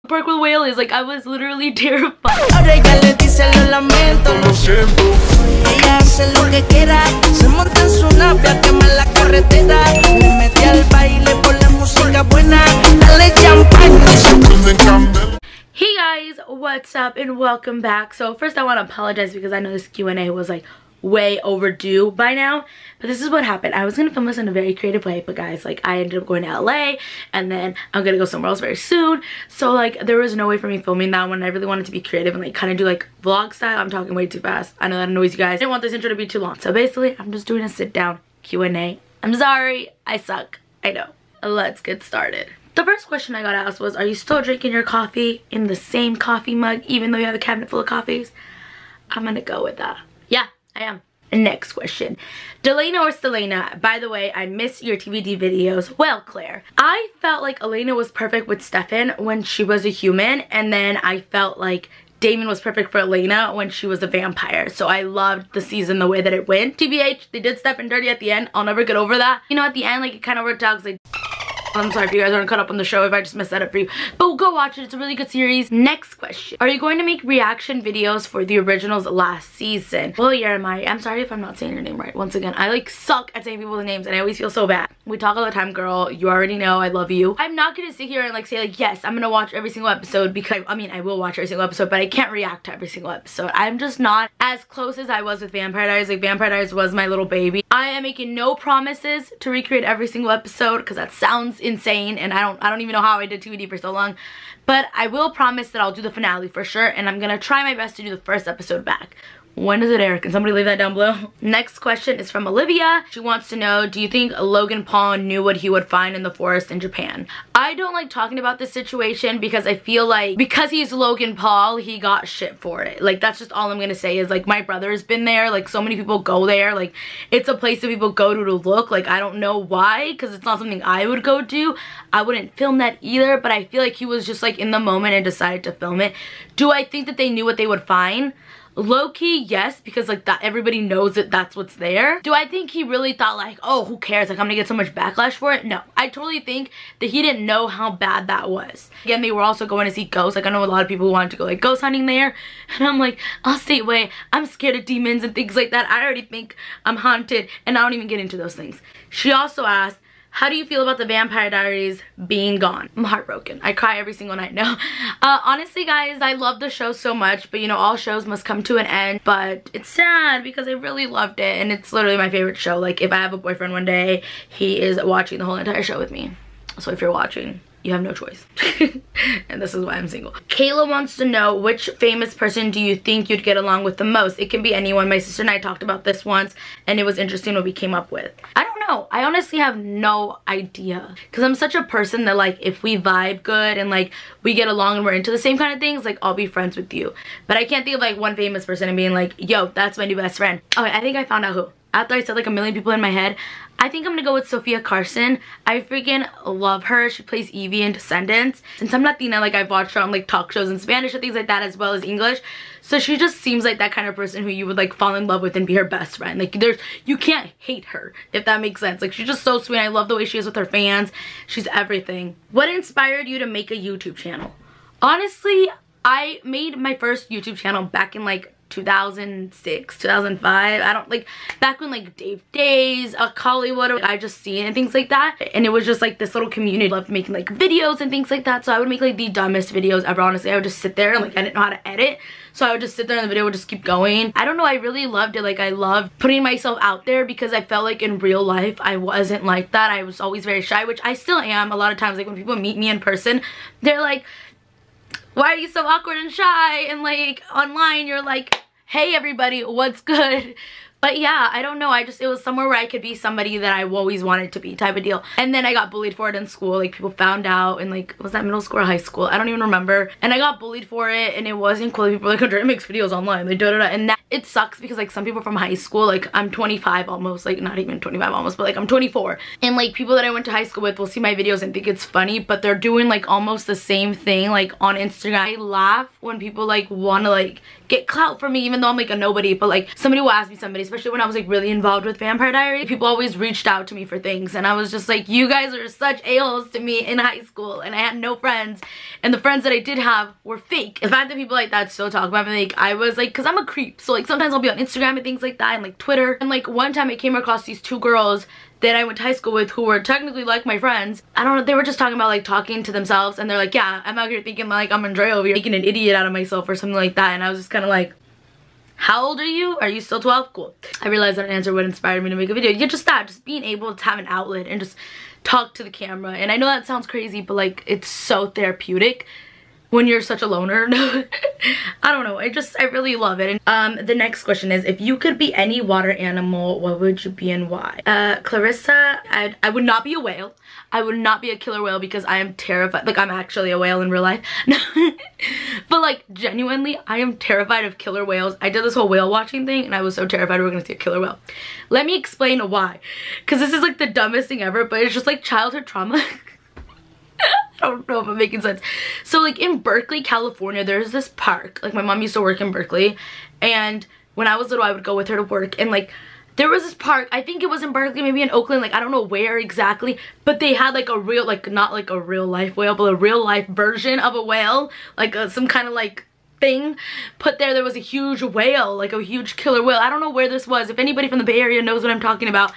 Park with whales. Like, I was literally terrified. Hey guys, what's up and welcome back. So first I want to apologize because I know this Q&A was like way overdue by now, but this is what happened. I was gonna film this in a very creative way, but guys, like, I ended up going to LA and then I'm gonna go somewhere else very soon, so like there was no way for me filming that one. I really wanted to be creative and like kind of do like vlog style. I'm talking way too fast, I know that annoys you guys. I didn't want this intro to be too long, so basically I'm just doing a sit down Q&A. I'm sorry, I suck, I know. Let's get started. The first question I got asked was, are you still drinking your coffee in the same coffee mug even though you have a cabinet full of coffees? I'm gonna go with that. Yeah, I am. Next question. Delana or Selena? By the way, I miss your TBD videos. Well, Claire, I felt like Elena was perfect with Stefan when she was a human, and then I felt like Damon was perfect for Elena when she was a vampire. So I loved the season the way that it went. TBH, they did Stefan dirty at the end. I'll never get over that. You know, at the end, like, it kind of worked out because I'm sorry if you guys aren't caught up on the show if I just messed that up for you. But go watch it. It's a really good series. Next question. Are you going to make reaction videos for the originals last season? Well, Jeremiah, I'm sorry if I'm not saying your name right. Once again, I like suck at saying people's names and I always feel so bad. We talk all the time, girl. You already know I love you. I'm not going to sit here and like say like, yes, I'm going to watch every single episode, because I mean, I will watch every single episode, but I can't react to every single episode. I'm just not as close as I was with Vampire Diaries. Like, Vampire Diaries was my little baby. I am making no promises to recreate every single episode because that sounds insane, and I don't even know how I did TBD for so long, but I will promise that I'll do the finale for sure, and I'm gonna try my best to do the first episode back. When does it air? Can somebody leave that down below? Next question is from Olivia. She wants to know, do you think Logan Paul knew what he would find in the forest in Japan? I don't like talking about this situation because I feel like because he's Logan Paul, he got shit for it. Like, that's just all I'm gonna say is, like, my brother's been there. Like, so many people go there. Like, it's a place that people go to look. Like, I don't know why, because it's not something I would go to. I wouldn't film that either, but I feel like he was just like in the moment and decided to film it. Do I think that they knew what they would find? Low-key, yes, because like that everybody knows that that's what's there. Do I think he really thought like, oh, who cares, like I'm gonna get so much backlash for it? No, I totally think that he didn't know how bad that was. Again, they were also going to see ghosts. Like, I know a lot of people wanted to go like ghost hunting there, and I'm like, I'll stay away. I'm scared of demons and things like that. I already think I'm haunted, and I don't even get into those things. She also asked, how do you feel about the Vampire Diaries being gone? I'm heartbroken. I cry every single night. No. Honestly, guys, I love the show so much, but you know, all shows must come to an end. But it's sad because I really loved it, and it's literally my favorite show. Like, if I have a boyfriend one day, he is watching the whole entire show with me. So if you're watching, you have no choice. And this is why I'm single. Kayla wants to know, which famous person do you think you'd get along with the most? It can be anyone. My sister and I talked about this once, and it was interesting what we came up with. I don't know. I honestly have no idea, because I'm such a person that, like, if we vibe good and like we get along and we're into the same kind of things, like, I'll be friends with you. But I can't think of like one famous person and being like, yo, that's my new best friend. Okay, I think I found out who. After I said like a million people in my head, I think I'm gonna go with Sofia Carson. I freaking love her. She plays Evie in Descendants. Since I'm Latina, like, I've watched her on like talk shows in Spanish and things like that, as well as English. So she just seems like that kind of person who you would like fall in love with and be her best friend. Like, you can't hate her, if that makes sense. Like, she's just so sweet. I love the way she is with her fans. She's everything. What inspired you to make a YouTube channel? Honestly, I made my first YouTube channel back in like 2006, 2005. I don't like, back when like Dave Days, Hollywood, I just see it and things like that. And it was just like this little community. I loved making like videos and things like that. So I would make like the dumbest videos ever, honestly. I would just sit there and like I didn't know how to edit. So I would just sit there and the video would just keep going. I don't know, I really loved it. Like, I loved putting myself out there because I felt like in real life I wasn't like that. I was always very shy, which I still am a lot of times. Like, when people meet me in person, they're like, why are you so awkward and shy? And like online you're like, hey everybody, what's good? But yeah, I don't know, it was somewhere where I could be somebody that I always wanted to be, type of deal. And then I got bullied for it in school. Like, people found out in like, was that middle school or high school? I don't even remember. And I got bullied for it, and it wasn't cool. People were like, Andrea makes videos online, like da da da. And that, it sucks because like some people from high school, like I'm 25 almost, like not even 25 almost, but like I'm 24. And like people that I went to high school with will see my videos and think it's funny, but they're doing like almost the same thing like on Instagram. I laugh when people like want to like get clout from me, even though I'm like a nobody, but like somebody will ask me something especially when I was like really involved with Vampire Diaries. People always reached out to me for things, and I was just like, you guys are such a-holes to me in high school, and I had no friends, and the friends that I did have were fake. The fact that people like that still talk about me, like, I was like, because I'm a creep, so like sometimes I'll be on Instagram and things like that, and like Twitter, and like one time I came across these two girls that I went to high school with who were technically like my friends. I don't know, they were just talking about like talking to themselves, and they're like, yeah, I'm out here thinking like I'm Andrea over here making an idiot out of myself or something like that, and I was just kind of like, how old are you? Are you still 12? Cool. I realized that an answer would inspire me to make a video. Yeah, just that, just being able to have an outlet and just talk to the camera. And I know that sounds crazy, but like it's so therapeutic when you're such a loner. I don't know, I really love it. And the next question is, if you could be any water animal, what would you be and why? Clarissa, I would not be a whale. I would not be a killer whale because I am terrified. Like, I'm actually a whale in real life. But like, genuinely, I am terrified of killer whales. I did this whole whale watching thing, and I was so terrified we were gonna see a killer whale. Let me explain why. Because this is like the dumbest thing ever, but it's just like childhood trauma. I don't know if I'm making sense. So like in Berkeley, California, there's this park. Like, my mom used to work in Berkeley, and when I was little, I would go with her to work, and like there was this park, I think it was in Berkeley, maybe in Oakland, like I don't know where exactly, but they had like a real, like not like a real life whale, but a real life version of a whale, like some kind of like thing put there. There was a huge whale, like a huge killer whale. I don't know where this was. If anybody from the Bay Area knows what I'm talking about.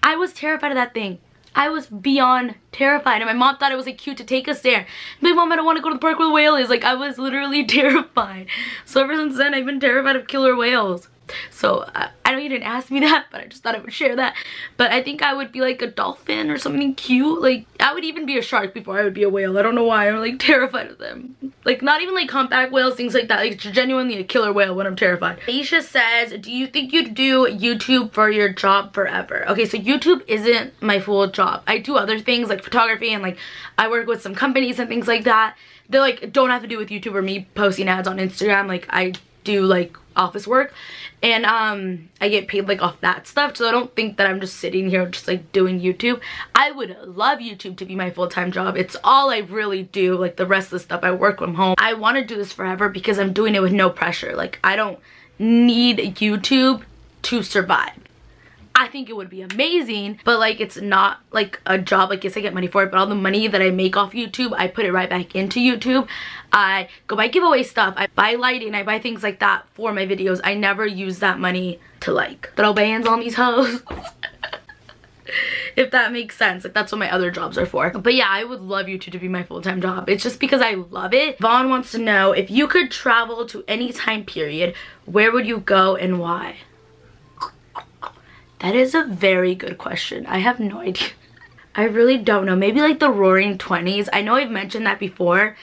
I was terrified of that thing. I was beyond terrified, and my mom thought it was like cute to take us there. My mom, I don't want to go to the park where the whale is. Like, I was literally terrified. So ever since then, I've been terrified of killer whales. So I know you didn't ask me that, but I just thought I would share that. But I think I would be like a dolphin or something cute. Like, I would even be a shark before I would be a whale. I don't know why. I'm like terrified of them. Like, not even like humpback whales, things like that. Like, it's genuinely a killer whale when I'm terrified. Aisha says, do you think you'd do YouTube for your job forever? Okay, so YouTube isn't my full job. I do other things like photography, and like I work with some companies and things like that. They like don't have to do with YouTube or me posting ads on Instagram. Like, I do like office work, and I get paid like off that stuff, so I don't think that I'm just sitting here just like doing YouTube. I would love YouTube to be my full-time job. It's all I really do. Like, the rest of the stuff I work from home. I want to do this forever because I'm doing it with no pressure. Like, I don't need YouTube to survive. I think it would be amazing, but like, it's not like a job. Like, yes, I get money for it, but all the money that I make off YouTube, I put it right back into YouTube. I go buy giveaway stuff, I buy lighting, I buy things like that for my videos. I never use that money to like throw bands on these hoes. If that makes sense. Like, that's what my other jobs are for. But yeah, I would love YouTube to be my full-time job. It's just because I love it. Vaughn wants to know, if you could travel to any time period, where would you go and why? That is a very good question. I have no idea. I really don't know. Maybe like the Roaring 20s. I know I've mentioned that before,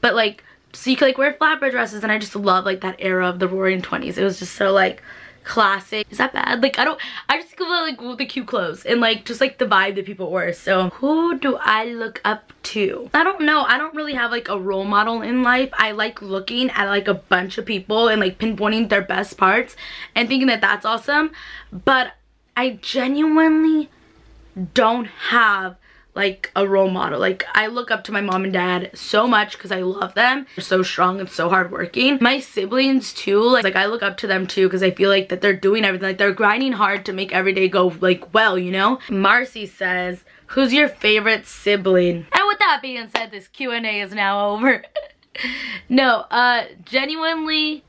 but like, so you could like wear flatbread dresses, and I just love like that era of the Roaring 20s. It was just so like classic. Is that bad? Like, I just go like with the cute clothes and like just like the vibe that people wore. So who do I look up to? I don't know. I don't really have like a role model in life. I like looking at like a bunch of people and like pinpointing their best parts and thinking that that's awesome, but I genuinely don't have like a role model. Like, I look up to my mom and dad so much because I love them. They're so strong and so hardworking. My siblings too, like I look up to them too because I feel like that they're doing everything. Like, they're grinding hard to make every day go like well, you know? Marcy says, who's your favorite sibling? And with that being said, this Q&A is now over. No, genuinely,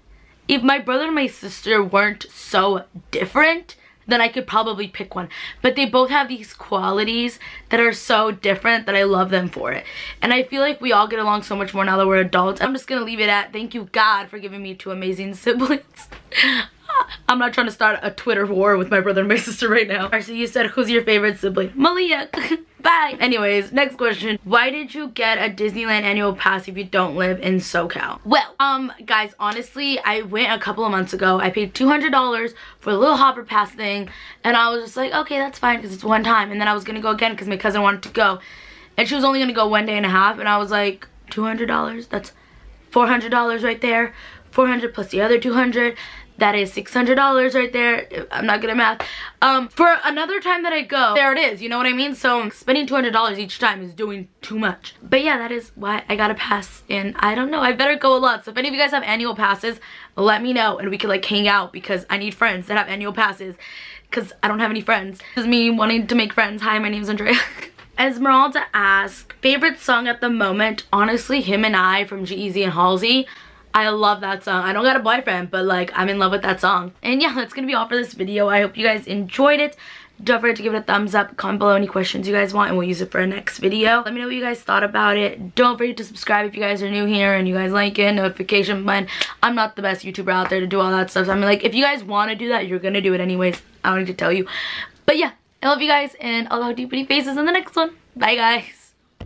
if my brother and my sister weren't so different, then I could probably pick one. But they both have these qualities that are so different that I love them for it. And I feel like we all get along so much more now that we're adults. I'm just gonna leave it at, thank you God for giving me two amazing siblings. I'm not trying to start a Twitter war with my brother and my sister right now. Alright, so you said, who's your favorite sibling? Malia. Bye. Anyways, next question. Why did you get a Disneyland annual pass if you don't live in SoCal? Well, guys, honestly, I went a couple of months ago. I paid $200 for a little hopper pass thing, and I was just like, okay, that's fine because it's one time. And then I was gonna go again because my cousin wanted to go, and she was only gonna go 1 day and a half, and I was like, $200? That's $400 right there. 400 plus the other 200. That is $600 right there. I'm not good at math. For another time that I go, there it is, you know what I mean? So spending $200 each time is doing too much. But yeah, that is why I got a pass, and I don't know, I better go a lot. So if any of you guys have annual passes, let me know and we could like hang out, because I need friends that have annual passes, because I don't have any friends. This is me wanting to make friends. Hi, my name's Andrea. Esmeralda asked, favorite song at the moment? Honestly, Him and I from G-Eazy and Halsey. I love that song. I don't got a boyfriend, but like I'm in love with that song. And yeah, that's gonna be all for this video. I hope you guys enjoyed it. Don't forget to give it a thumbs up, comment below any questions you guys want, and we'll use it for our next video. Let me know what you guys thought about it. Don't forget to subscribe if you guys are new here and you guys like it, notification button. I'm not the best YouTuber out there to do all that stuff. So I'm like, if you guys want to do that, you're gonna do it anyways. I don't need to tell you. But yeah, I love you guys, and I'll talk to you pretty faces in the next one. Bye guys.